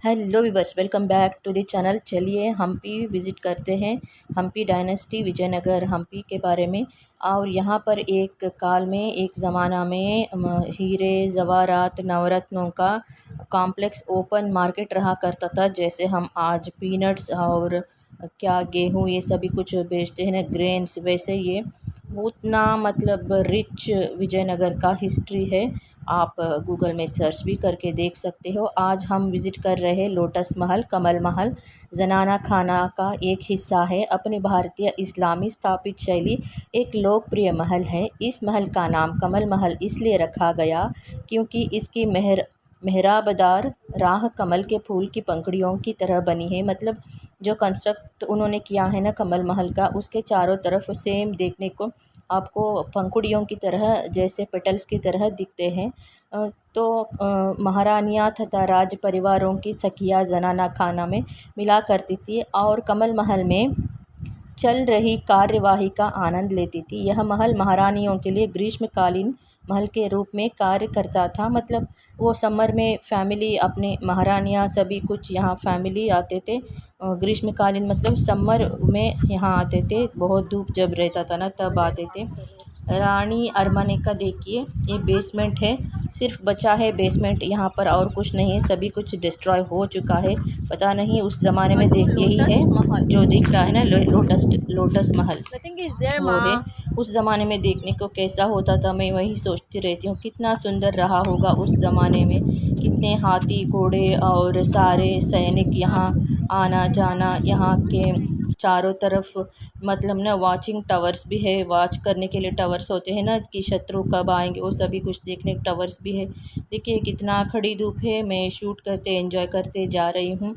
Hello viewers, welcome back to the channel. चलिए Hampi visit करते हैं। हम्पी डायनेस्टी विजयनगर हम्पी के बारे में। और यहाँ पर एक काल में एक ज़माना में हीरे जवाहरात नवरत्नों का कॉम्प्लेक्स ओपन मार्केट रहा करता था। जैसे हम आज पीनट्स और क्या गेहूँ ये सभी कुछ बेचते हैं ना, ग्रेन्स, वैसे ये उतना मतलब रिच विजयनगर का हिस्ट्री है। आप गूगल में सर्च भी करके देख सकते हो। आज हम विज़िट कर रहे हैं लोटस महल। कमल महल ज़नाना खाना का एक हिस्सा है। अपनी भारतीय इस्लामी स्थापित शैली एक लोकप्रिय महल है। इस महल का नाम कमल महल इसलिए रखा गया क्योंकि इसकी मेहराबदार राह कमल के फूल की पंखुड़ियों की तरह बनी है। मतलब जो कंस्ट्रक्ट उन्होंने किया है ना कमल महल का, उसके चारों तरफ सेम देखने को आपको पंखुड़ियों की तरह, जैसे पेटल्स की तरह दिखते हैं। महारानियाँ तथा राज परिवारों की सखियाँ ज़नाना खाना में मिला करती थी और कमल महल में चल रही कार्यवाही का आनंद लेती थी। यह महल महारानियों के लिए ग्रीष्मकालीन महल के रूप में कार्य करता था। मतलब वो समर में फैमिली, अपने महारानियाँ सभी कुछ यहाँ फैमिली आते थे। ग्रीष्मकालीन मतलब समर में यहाँ आते थे। बहुत धूप जब रहता था ना तब आते थे। रानी अरमाने का देखिए, ये बेसमेंट है, सिर्फ बचा है बेसमेंट यहाँ पर, और कुछ नहीं है। सभी कुछ डिस्ट्रॉय हो चुका है। पता नहीं उस ज़माने में देख यही है जो दिख रहा है ना, लोटस महल वो है। उस ज़माने में देखने को कैसा होता था, मैं वही सोचती रहती हूँ। कितना सुंदर रहा होगा उस ज़माने में। कितने हाथी घोड़े और सारे सैनिक यहाँ आना जाना, यहाँ के चारों तरफ मतलब ना वॉचिंग टावर्स भी है। वॉच करने के लिए टावर्स होते हैं ना, कि शत्रु कब आएंगे, वो सभी कुछ देखने के टावर्स भी है। देखिए कितना खड़ी धूप है, मैं शूट करते एंजॉय करते जा रही हूँ।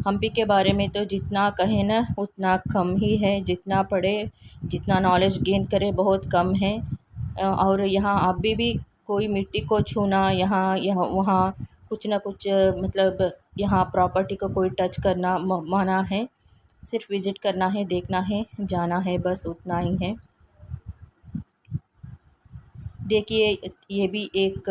हम्पी के बारे में तो जितना कहें ना उतना कम ही है। जितना पढ़े, जितना नॉलेज गेन करे, बहुत कम है। और यहाँ अभी भी कोई मिट्टी को छूना, यहाँ यहाँ वहाँ कुछ ना कुछ मतलब यहाँ प्रॉपर्टी को कोई टच करना मना है। सिर्फ विज़िट करना है, देखना है, जाना है, बस उतना ही है। देखिए ये भी एक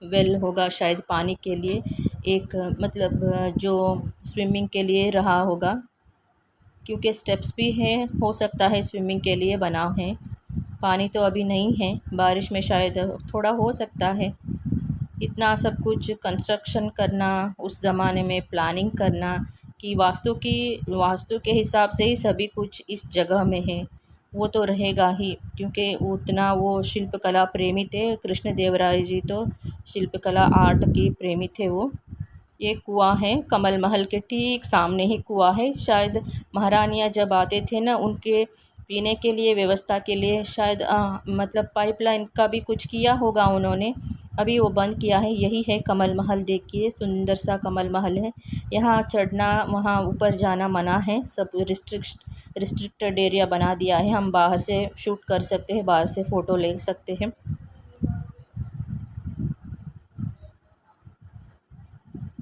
वेल होगा शायद पानी के लिए, एक मतलब जो स्विमिंग के लिए रहा होगा, क्योंकि स्टेप्स भी हैं, हो सकता है स्विमिंग के लिए बना है। पानी तो अभी नहीं है, बारिश में शायद थोड़ा हो सकता है। इतना सब कुछ कंस्ट्रक्शन करना, उस ज़माने में प्लानिंग करना कि वास्तु के हिसाब से ही सभी कुछ इस जगह में है, वो तो रहेगा ही। क्योंकि उतना वो शिल्पकला प्रेमी थे। कृष्ण देवराय जी तो शिल्पकला आर्ट की प्रेमी थे वो। ये कुआं है, कमल महल के ठीक सामने ही कुआं है। शायद महारानियाँ जब आते थे ना, उनके पीने के लिए व्यवस्था के लिए शायद मतलब पाइपलाइन का भी कुछ किया होगा उन्होंने, अभी वो बंद किया है। यही है कमल महल। देखिए सुंदर सा कमल महल है। यहाँ चढ़ना, वहाँ ऊपर जाना मना है। सब रिस्ट्रिक्टेड एरिया बना दिया है। हम बाहर से शूट कर सकते हैं, बाहर से फ़ोटो ले सकते हैं।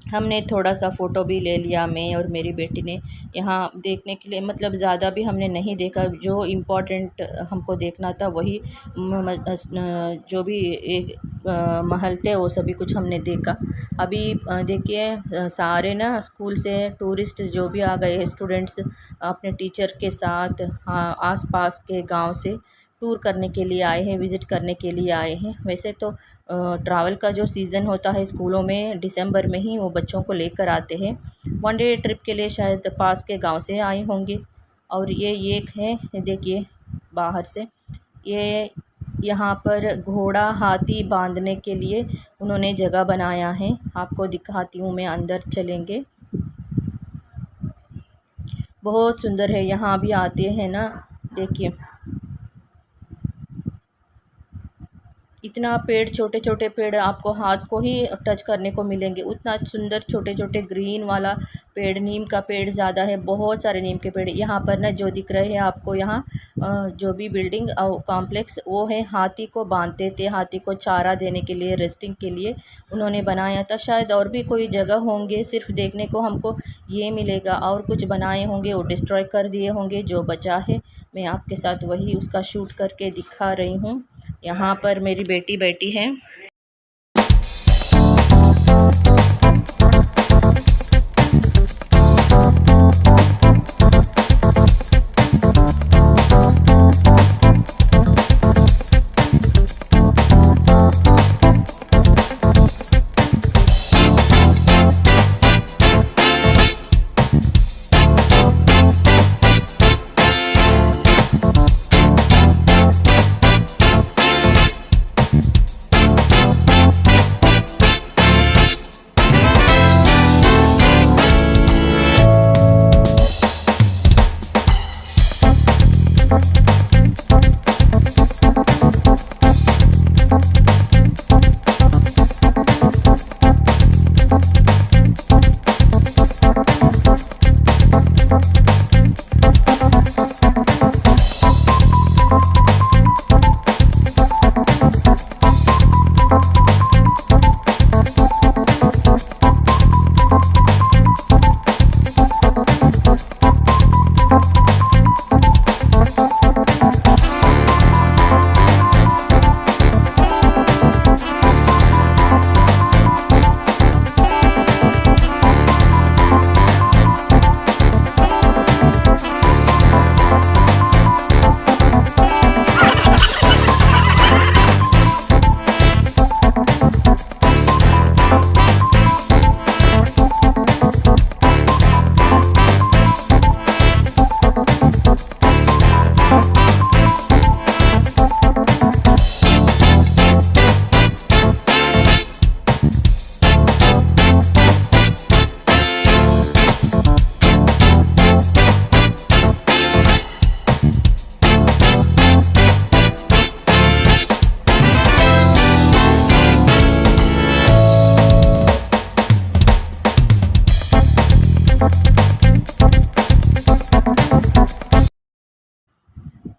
हमने थोड़ा सा फ़ोटो भी ले लिया, मैं और मेरी बेटी ने। यहाँ देखने के लिए मतलब ज़्यादा भी हमने नहीं देखा, जो इम्पोर्टेंट हमको देखना था वही जो भी एक महल थे वो सभी कुछ हमने देखा। अभी देखिए सारे ना स्कूल से टूरिस्ट जो भी आ गए हैं, स्टूडेंट्स अपने टीचर के साथ आसपास के गांव से टूर करने के लिए आए हैं, विज़िट करने के लिए आए हैं। वैसे तो ट्रैवल का जो सीज़न होता है स्कूलों में, दिसंबर में ही वो बच्चों को लेकर आते हैं। वन डे ट्रिप के लिए शायद पास के गांव से आए होंगे। और ये एक है, देखिए बाहर से, ये यहाँ पर घोड़ा हाथी बांधने के लिए उन्होंने जगह बनाया है। आपको दिखाती हूँ मैं, अंदर चलेंगे। बहुत सुंदर है। यहाँ भी आते हैं ना, देखिए इतना पेड़, छोटे छोटे पेड़ आपको हाथ को ही टच करने को मिलेंगे। उतना सुंदर छोटे छोटे ग्रीन वाला पेड़, नीम का पेड़ ज़्यादा है, बहुत सारे नीम के पेड़ यहाँ पर ना जो दिख रहे हैं आपको। यहाँ जो भी बिल्डिंग कॉम्प्लेक्स वो है, हाथी को बांधते थे, हाथी को चारा देने के लिए, रेस्टिंग के लिए उन्होंने बनाया था। शायद और भी कोई जगह होंगे, सिर्फ देखने को हमको ये मिलेगा। और कुछ बनाए होंगे, वो डिस्ट्रॉय कर दिए होंगे। जो बचा है मैं आपके साथ वही उसका शूट करके दिखा रही हूँ। यहाँ पर मेरी बेटी बैठी है।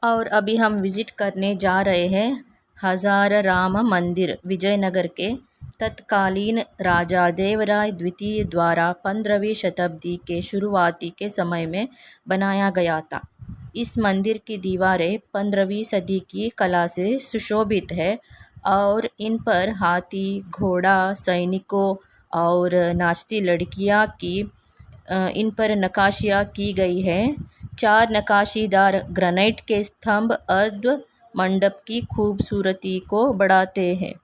और अभी हम विज़िट करने जा रहे हैं हज़ाराराम मंदिर विजयनगर के। तत्कालीन राजा देवराय द्वितीय द्वारा 15वीं शताब्दी के शुरुआती के समय में बनाया गया था। इस मंदिर की दीवारें 15वीं सदी की कला से सुशोभित है और इन पर हाथी, घोड़ा, सैनिकों और नाचती लड़कियां की इन पर नक्काशियाँ की गई हैं। 4 नक्काशीदार ग्रेनाइट के स्तंभ अर्ध मंडप की खूबसूरती को बढ़ाते हैं।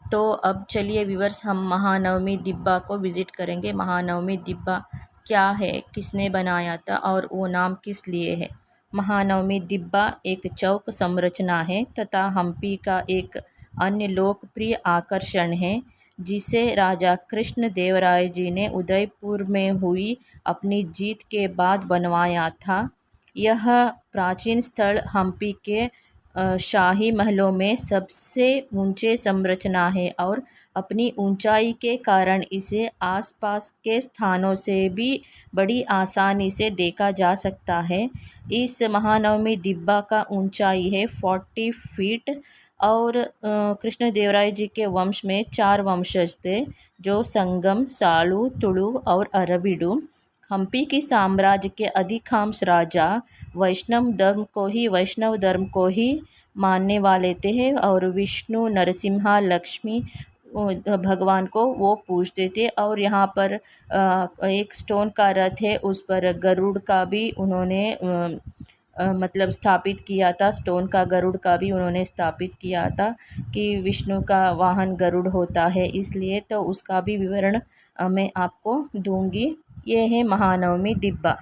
तो अब चलिए व्यूवर्स, हम महानवमी दिब्बा को विज़िट करेंगे। महानवमी दिब्बा क्या है, किसने बनाया था और वो नाम किस लिए है। महानवमी दिब्बा एक चौक संरचना है तथा हम्पी का एक अन्य लोकप्रिय आकर्षण है, जिसे राजा कृष्ण देवराय जी ने उदयपुर में हुई अपनी जीत के बाद बनवाया था। यह प्राचीन स्थल हम्पी के शाही महलों में सबसे ऊंचे संरचना है और अपनी ऊंचाई के कारण इसे आसपास के स्थानों से भी बड़ी आसानी से देखा जा सकता है। इस महानवमी दिब्बा का ऊंचाई है 40 फीट। और कृष्णदेवराय जी के वंश में 4 वंशज थे, जो संगम, सालू, तुलु और अरविडु। हम्पी की साम्राज्य के अधिकांश राजा वैष्णव धर्म को ही मानने वाले थे और विष्णु, नरसिम्हा, लक्ष्मी भगवान को वो पूजते थे। और यहाँ पर एक स्टोन का रथ है, उस पर गरुड़ का भी उन्होंने मतलब स्थापित किया था। स्टोन का गरुड़ का भी उन्होंने स्थापित किया था कि विष्णु का वाहन गरुड़ होता है, इसलिए तो उसका भी विवरण मैं आपको दूंगी। ये है महानवमी दिब्बा।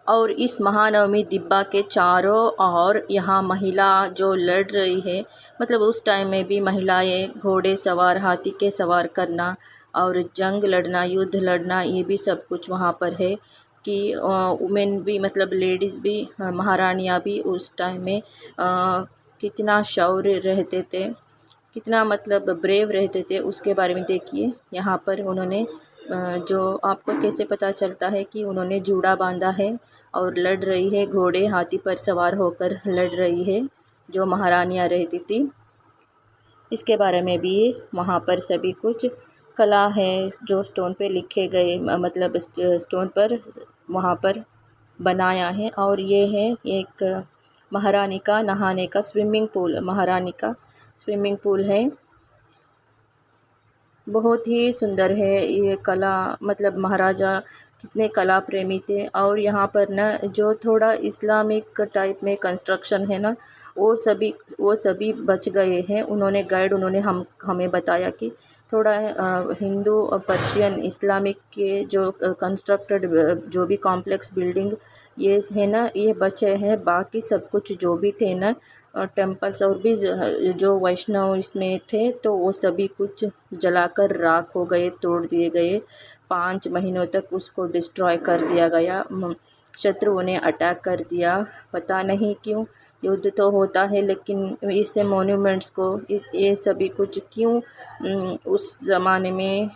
और इस महानवमी दिब्बा के चारों ओर यहाँ महिला जो लड़ रही है, मतलब उस टाइम में भी महिलाएं घोड़े सवार, हाथी के सवार करना और जंग लड़ना, युद्ध लड़ना, ये भी सब कुछ वहाँ पर है कि वुमेन भी, मतलब लेडीज़ भी, महारानियाँ भी उस टाइम में कितना शौर्य रहते थे, कितना मतलब ब्रेव रहते थे, उसके बारे में देखिए। यहाँ पर उन्होंने जो आपको कैसे पता चलता है कि उन्होंने जूड़ा बांधा है और लड़ रही है, घोड़े हाथी पर सवार होकर लड़ रही है, जो महारानियाँ रहती थी। इसके बारे में भी वहाँ पर सभी कुछ कला है जो स्टोन पे लिखे गए, मतलब स्टोन पर वहाँ पर बनाया है। और ये है एक महारानी का नहाने का स्विमिंग पूल, महारानी का स्विमिंग पूल है, बहुत ही सुंदर है ये कला। मतलब महाराजा कितने कला प्रेमी थे। और यहाँ पर न जो थोड़ा इस्लामिक टाइप में कंस्ट्रक्शन है ना, वो सभी बच गए हैं। उन्होंने हमें बताया कि थोड़ा हिंदू और पर्शियन इस्लामिक के जो कंस्ट्रक्टेड जो भी कॉम्प्लेक्स बिल्डिंग ये है ना, ये बचे हैं। बाकी सब कुछ जो भी थे ना टेम्पल्स और भी जो वैष्णव इसमें थे, तो वो सभी कुछ जलाकर राख हो गए, तोड़ दिए गए। 5 महीनों तक उसको डिस्ट्रॉय कर दिया गया, शत्रुओं ने अटैक कर दिया। पता नहीं क्यों, युद्ध तो होता है लेकिन इससे मोन्यूमेंट्स को ये सभी कुछ क्यों उस ज़माने में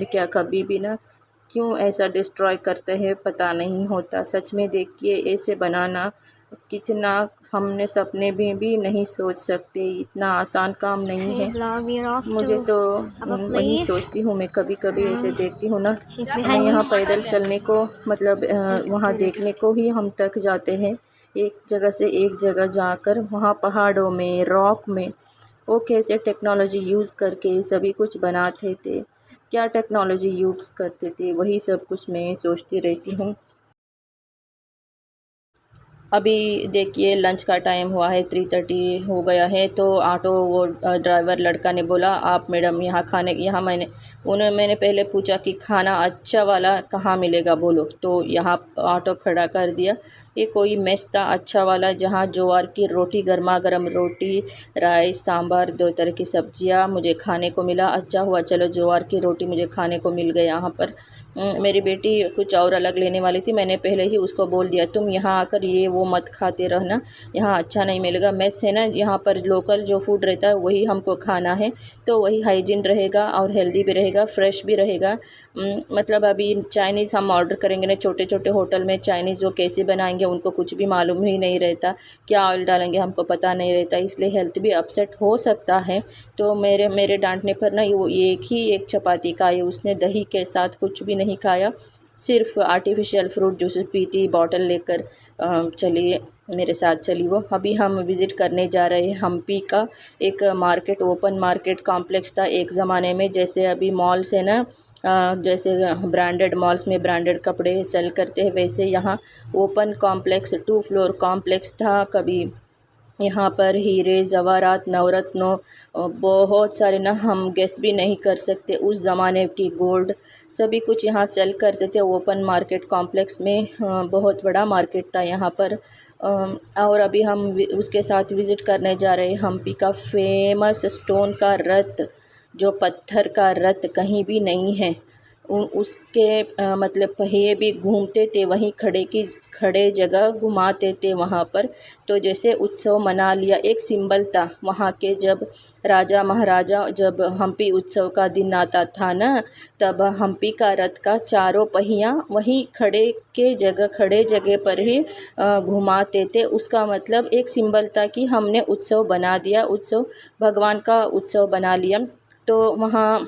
क्या कभी भी ना क्यों ऐसा डिस्ट्रॉय करते हैं, पता नहीं होता। सच में देखिए, ऐसे बनाना कितना हमने सपने में भी नहीं सोच सकते, इतना आसान काम नहीं है। मुझे तो वही सोचती हूँ, मैं कभी कभी ऐसे देखती हूँ ना, मैं यहाँ पैदल चलने को, मतलब वहाँ देखने को ही हम थक जाते हैं। एक जगह से एक जगह जाकर वहाँ पहाड़ों में, रॉक में वो कैसे टेक्नोलॉजी यूज़ करके सभी कुछ बनाते थे, क्या टेक्नोलॉजी यूज़ करते थे, वही सब कुछ मैं सोचती रहती हूँ। अभी देखिए लंच का टाइम हुआ है, 3:30 हो गया है। तो ऑटो वो ड्राइवर लड़का ने बोला, आप मैडम यहाँ मैंने पहले पूछा कि खाना अच्छा वाला कहाँ मिलेगा बोलो, तो यहाँ ऑटो खड़ा कर दिया। ये कोई मेस था अच्छा वाला, जहाँ ज्वार की रोटी, गर्मा गर्म रोटी, राइस, सांभर, 2 तरह की सब्जियाँ मुझे खाने को मिला। अच्छा हुआ, चलो ज्वार की रोटी मुझे खाने को मिल गई यहाँ पर। मेरी बेटी कुछ और अलग लेने वाली थी। मैंने पहले ही उसको बोल दिया, तुम यहाँ आकर ये वो मत खाते रहना, यहाँ अच्छा नहीं मिलेगा। मेस है ना, यहाँ पर लोकल जो फूड रहता है वही हमको खाना है, तो वही हाइजीन रहेगा और हेल्दी भी रहेगा, फ्रेश भी रहेगा। मतलब अभी चाइनीज़ हम ऑर्डर करेंगे ना, छोटे छोटे होटल में चाइनीज़ वो कैसे बनाएंगे उनको कुछ भी मालूम ही नहीं रहता, क्या ऑयल डालेंगे हमको पता नहीं रहता, इसलिए हेल्थ भी अपसेट हो सकता है। तो मेरे डांटने पर ना वो एक चपाती खाई, उसने दही के साथ कुछ भी नहीं खाया, सिर्फ आर्टिफिशियल फ्रूट जूस पीती, बॉटल लेकर चली मेरे साथ चली वो। अभी हम विज़िट करने जा रहे हैं हम्पी का एक मार्केट, ओपन मार्केट कॉम्प्लेक्स था एक ज़माने में, जैसे अभी मॉल्स है ना, जैसे ब्रांडेड मॉल्स में ब्रांडेड कपड़े सेल करते हैं, वैसे यहाँ ओपन कॉम्प्लेक्स 2 फ्लोर कॉम्प्लेक्स था। कभी यहाँ पर हीरे जवाहरात नवरत्नों बहुत सारे ना, हम गेस भी नहीं कर सकते उस ज़माने की गोल्ड, सभी कुछ यहाँ सेल करते थे ओपन मार्केट कॉम्प्लेक्स में। बहुत बड़ा मार्केट था यहाँ पर। और अभी हम उसके साथ विज़िट करने जा रहे हैं हम्पी का फेमस स्टोन का रथ, जो पत्थर का रथ कहीं भी नहीं है। उसके मतलब पहिए भी घूमते थे, वहीं खड़े जगह घुमाते थे वहाँ पर। तो जैसे उत्सव मना लिया, एक सिंबल था वहाँ के, जब राजा महाराजा जब हम्पी उत्सव का दिन आता था ना, तब हम्पी का रथ का चारों पहिया वहीं खड़े जगह पर ही घुमाते थे। उसका मतलब एक सिंबल था कि हमने उत्सव बना दिया, उत्सव भगवान का उत्सव बना लिया। तो वहाँ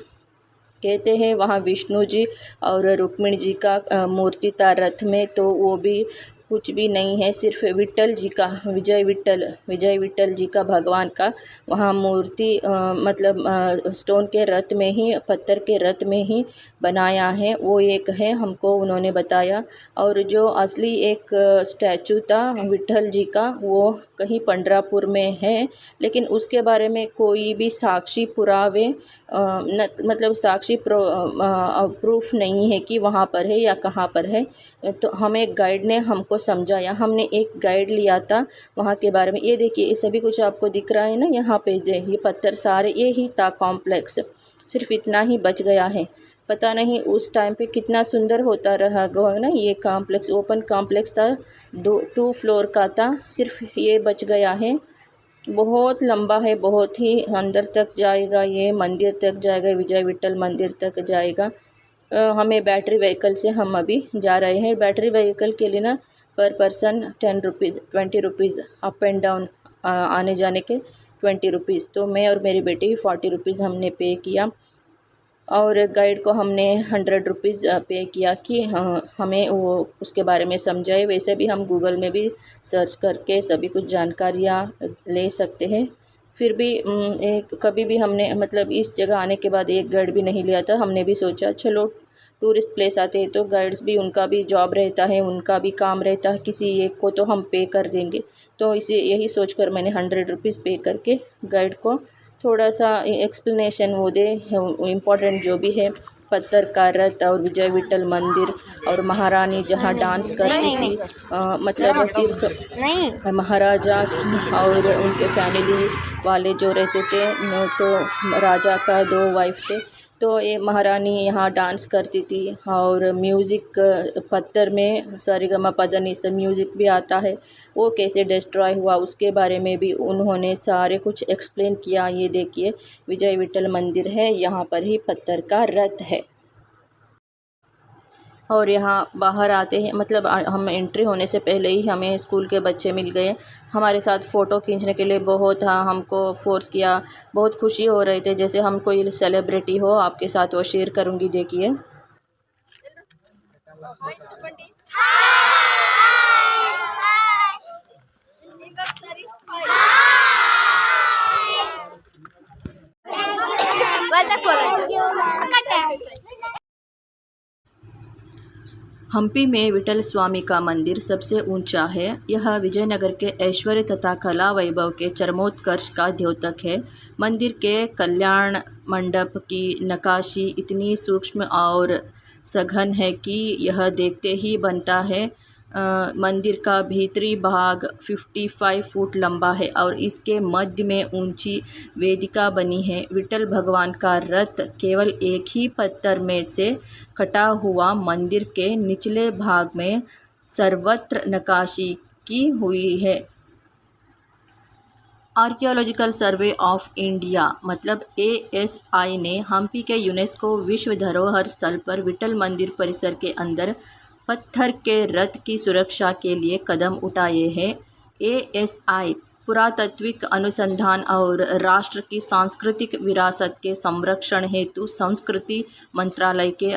कहते हैं वहाँ विष्णु जी और रुक्मिणी जी का मूर्ति था रथ में, तो वो भी कुछ भी नहीं है, सिर्फ विट्ठल जी का, विजय विट्ठल जी का भगवान का वहाँ मूर्ति मतलब स्टोन के रथ में ही, पत्थर के रथ में ही बनाया है, वो एक है हमको उन्होंने बताया। और जो असली एक स्टैचू था विट्ठल जी का, वो कहीं पंडरापुर में है, लेकिन उसके बारे में कोई भी साक्षी पुरावे मतलब साक्षी प्रूफ नहीं है कि वहाँ पर है या कहाँ पर है। तो हमें गाइड ने हमको समझाया, हमने एक गाइड लिया था वहाँ के बारे में। ये देखिए, ये सभी कुछ आपको दिख रहा है ना यहाँ पे, ये पत्थर सारे, ये ही था कॉम्प्लेक्स, सिर्फ इतना ही बच गया है। पता नहीं उस टाइम पे कितना सुंदर होता रहा ना ये कॉम्प्लेक्स, ओपन कॉम्प्लेक्स था, 2 फ्लोर का था, सिर्फ ये बच गया है। बहुत लंबा है, बहुत ही अंदर तक जाएगा, ये मंदिर तक जाएगा, विजय विट्ठल मंदिर तक जाएगा। हमें बैटरी व्हीकल से हम अभी जा रहे हैं। बैटरी व्हीकल के लिए ना पर person 10 rupees 20 rupees, up and down आने जाने के 20 रुपीज़। तो मैं और मेरी बेटी 40 रुपीज़ हमने पे किया, और गाइड को हमने 100 रुपीज़ पे किया कि हमें वो उसके बारे में समझाए। वैसे भी हम गूगल में भी सर्च करके सभी कुछ जानकारियाँ ले सकते हैं। फिर भी कभी भी हमने मतलब इस जगह आने के बाद एक गाइड भी नहीं लिया था। हमने भी सोचा चलो टूरिस्ट प्लेस आते हैं तो गाइड्स भी, उनका भी जॉब रहता है, उनका भी काम रहता है, किसी एक को तो हम पे कर देंगे। तो इसे यही सोचकर मैंने 100 रुपीज़ पे करके गाइड को थोड़ा सा एक्सप्लेनेशन वो दे, इम्पोर्टेंट जो भी है, पत्थर का रथ और विजय विट्ठल मंदिर और महारानी जहाँ डांस करती थी, मतलब सिर्फ महाराजा और उनके फैमिली वाले जो रहते थे, तो राजा का 2 वाइफ थे, तो ये महारानी यहाँ डांस करती थी। और म्यूज़िक पत्थर में सारेगामापाधानी से म्यूज़िक भी आता है, वो कैसे डिस्ट्रॉय हुआ उसके बारे में भी उन्होंने सारे कुछ एक्सप्लेन किया। ये देखिए विजय विट्ठल मंदिर है, यहाँ पर ही पत्थर का रथ है। और यहाँ बाहर आते हैं, मतलब हम एंट्री होने से पहले ही हमें स्कूल के बच्चे मिल गए हमारे साथ फ़ोटो खींचने के लिए। बहुत हमको फोर्स किया, बहुत खुशी हो रहे थे जैसे हम कोई सेलिब्रिटी हो। आपके साथ वो शेयर करूँगी, देखिए। हम्पी में विट्ठल स्वामी का मंदिर सबसे ऊंचा है। यह विजयनगर के ऐश्वर्य तथा कला वैभव के चरमोत्कर्ष का द्योतक है। मंदिर के कल्याण मंडप की नक्काशी इतनी सूक्ष्म और सघन है कि यह देखते ही बनता है मंदिर का भीतरी भाग 55 फुट लंबा है और इसके मध्य में ऊंची वेदिका बनी है। विठ्ठल भगवान का रथ केवल एक ही पत्थर में से कटा हुआ मंदिर के निचले भाग में सर्वत्र नक्काशी की हुई है। आर्कियोलॉजिकल सर्वे ऑफ इंडिया मतलब ASI ने हम्पी के यूनेस्को विश्व धरोहर स्थल पर विठ्ठल मंदिर परिसर के अंदर पत्थर के रथ की सुरक्षा के लिए कदम उठाए हैं। ASI पुरातात्विक अनुसंधान और राष्ट्र की सांस्कृतिक विरासत के संरक्षण हेतु संस्कृति मंत्रालय के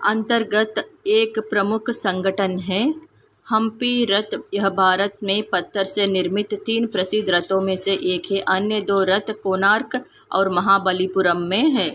अंतर्गत एक प्रमुख संगठन है। हम्पी रथ यह भारत में पत्थर से निर्मित 3 प्रसिद्ध रथों में से एक है। अन्य 2 रथ कोणार्क और महाबलीपुरम में है।